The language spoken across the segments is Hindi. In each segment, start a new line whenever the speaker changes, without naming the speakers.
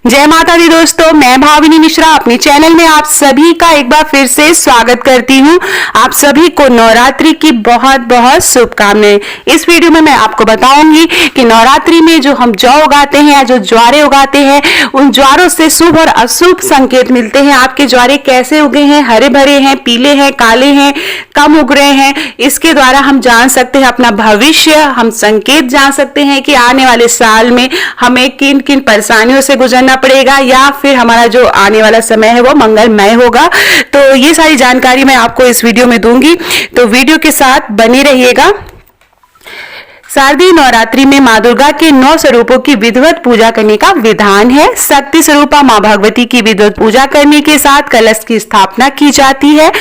जय माता दी दोस्तों, मैं भाविनी मिश्रा अपने चैनल में आप सभी का एक बार फिर से स्वागत करती हूँ। आप सभी को नवरात्रि की बहुत बहुत शुभकामनाएं। इस वीडियो में मैं आपको बताऊंगी कि नवरात्रि में जो हम जौ उगाते हैं या जो ज्वारे उगाते हैं, उन ज्वारों से शुभ और अशुभ संकेत मिलते हैं। आपके ज्वारे कैसे उगे हैं, हरे भरे हैं, पीले हैं, काले हैं, कम उग रहे हैं, इसके द्वारा हम जान सकते हैं अपना भविष्य। हम संकेत जान सकते हैं कि आने वाले साल में हमें किन किन परेशानियों से गुजरना पड़ेगा या फिर हमारा जो आने वाला समय है वो मंगलमय होगा। तो ये सारी जानकारी मैं आपको इस वीडियो में दूंगी, तो वीडियो के साथ बने रहिएगा। शारदीय नवरात्रि में माँ दुर्गा के 9 स्वरूपों की विधिवत पूजा करने का विधान है। शक्ति स्वरूपा माँ भगवती की विधिवत पूजा करने के साथ कलश की स्थापना की जाती है।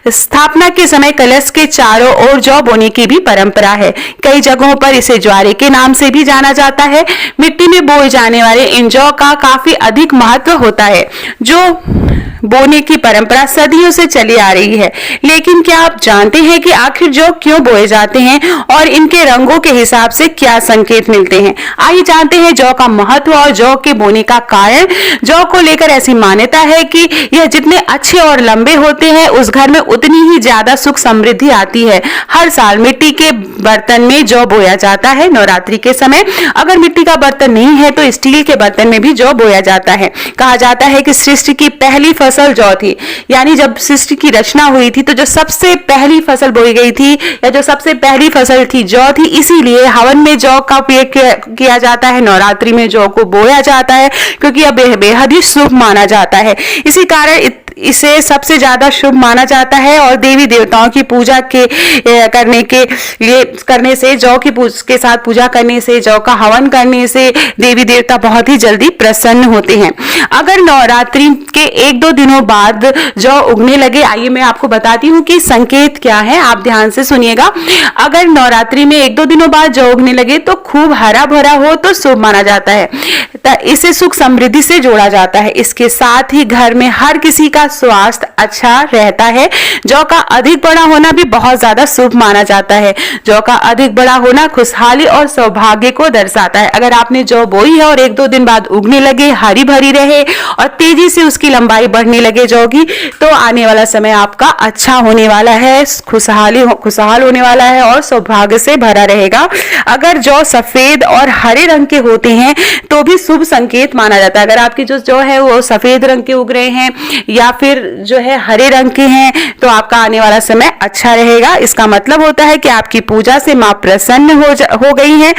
स्थापना के समय कलश के चारों ओर जौ बोने की भी परंपरा है। कई जगहों पर इसे ज्वारे के नाम से भी जाना जाता है। मिट्टी में बोए जाने वाले इन जौ का काफी अधिक महत्व होता है। जो बोने की परंपरा सदियों से चली आ रही है। लेकिन क्या आप जानते हैं कि आखिर जौ क्यों बोए जाते हैं और इनके रंगों के हिसाब से क्या संकेत मिलते हैं? आइए जानते हैं जौ का महत्व और जौ के बोने का कारण। जौ को लेकर ऐसी मान्यता है कि यह जितने अच्छे और लंबे होते हैं, उस घर में उतनी ही ज्यादा सुख समृद्धि आती है। हर साल मिट्टी के बर्तन में जौ बोया जाता है। नवरात्रि के समय अगर मिट्टी का बर्तन नहीं है तो स्टील के बर्तन में भी जौ बोया जाता है। कहा जाता है कि सृष्टि की पहली फसल जौ थी, यानी जब सृष्टि की रचना हुई थी तो जो सबसे पहली फसल बोई गई थी या जो सबसे पहली फसल थी जौ थी। इसीलिए हवन में जौ का उपयोग किया जाता है। नवरात्रि में जौ को बोया जाता है क्योंकि यह बेहद ही शुभ माना जाता है। इसी कारण इसे सबसे ज्यादा शुभ माना जाता है और देवी देवताओं की पूजा करने से जौ की के साथ पूजा करने से, जौ का हवन करने से देवी देवता बहुत ही जल्दी प्रसन्न होते हैं। अगर नवरात्रि के 1-2 दिनों बाद जौ उगने लगे, आइए मैं आपको बताती हूँ कि संकेत क्या है, आप ध्यान से सुनिएगा। अगर नवरात्रि में 1-2 दिनों बाद जौ उगने लगे तो खूब हरा भरा हो तो शुभ माना जाता है। इसे सुख समृद्धि से जोड़ा जाता है। इसके साथ ही घर में हर किसी का स्वास्थ्य अच्छा रहता है। जौ का अधिक बड़ा होना भी बहुत ज्यादा शुभ माना जाता है। जौ का अधिक बड़ा होना खुशहाली और सौभाग्य को दर्शाता है। अगर आपने जौ बोई है और 1-2 दिन बाद उगने लगे, हरी भरी रहे और तेजी से उसकी लंबाई बढ़ने लगे जौ की, तो आने वाला समय आपका अच्छा होने वाला है, खुशहाल होने वाला है और सौभाग्य से भरा रहेगा। अगर जौ सफेद और हरे रंग के होते हैं तो भी शुभ संकेत माना जाता है। अगर आपकी जो जौ है वो सफेद रंग के उग रहे हैं या फिर जो है हरे रंग के हैं तो आपका आने वाला समय अच्छा रहेगा। इसका मतलब होता है कि आपकी पूजा से मां प्रसन्न हो गई हैं।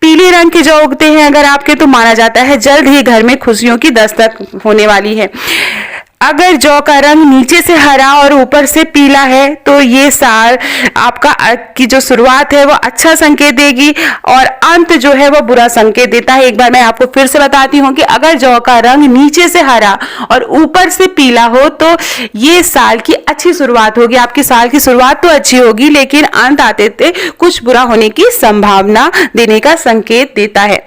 पीले रंग के जौ उगते हैं अगर आपके, तो माना जाता है जल्द ही घर में खुशियों की दस्तक होने वाली है। अगर जौ का रंग नीचे से हरा और ऊपर से पीला है तो ये साल आपका की जो शुरुआत है वो अच्छा संकेत देगी और अंत जो है वो बुरा संकेत देता है। एक बार मैं आपको फिर से बताती हूँ कि अगर जौ का रंग नीचे से हरा और ऊपर से पीला हो तो ये साल की अच्छी शुरुआत होगी। आपकी साल की शुरुआत तो अच्छी होगी लेकिन अंत आते कुछ बुरा होने की संभावना देने का संकेत देता है।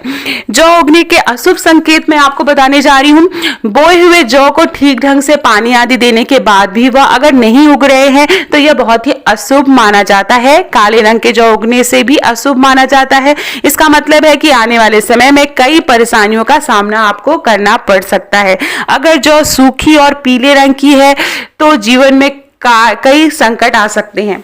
जौ उगने के अशुभ संकेत मैं आपको बताने जा रही हूँ। बोए हुए जौ को ठीक ढंग से पानी आदि देने के बाद भी वह अगर नहीं उग रहे हैं तो यह बहुत ही अशुभ माना जाता है। काले रंग के जौ उगने से भी अशुभ माना जाता है। इसका मतलब है कि आने वाले समय में कई परेशानियों का सामना आपको करना पड़ सकता है। अगर जौ सूखी और पीले रंग की है तो जीवन में कई संकट आ सकते हैं।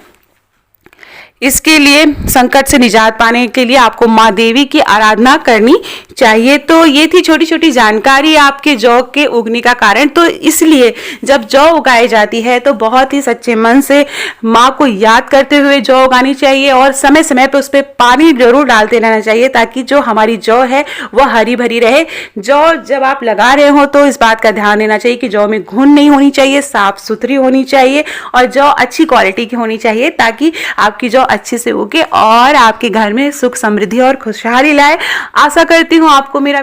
इसके लिए संकट से निजात पाने के लिए आपको माँ देवी की आराधना करनी चाहिए। तो ये थी छोटी छोटी जानकारी आपके जौ के उगने का कारण। तो इसलिए जब जौ उगाई जाती है तो बहुत ही सच्चे मन से माँ को याद करते हुए जौ उगानी चाहिए और समय समय पर उस पर पानी जरूर डालते रहना चाहिए ताकि जो हमारी जौ है वह हरी भरी रहे। जौ जब आप लगा रहे हो तो इस बात का ध्यान देना चाहिए कि जौ में घुन नहीं होनी चाहिए, साफ सुथरी होनी चाहिए और जौ अच्छी क्वालिटी की होनी चाहिए ताकि आपकी जौ अच्छे से उगे और आपके घर में सुख समृद्धि और खुशहाली लाए। आशा करती हूँ आपको मेरा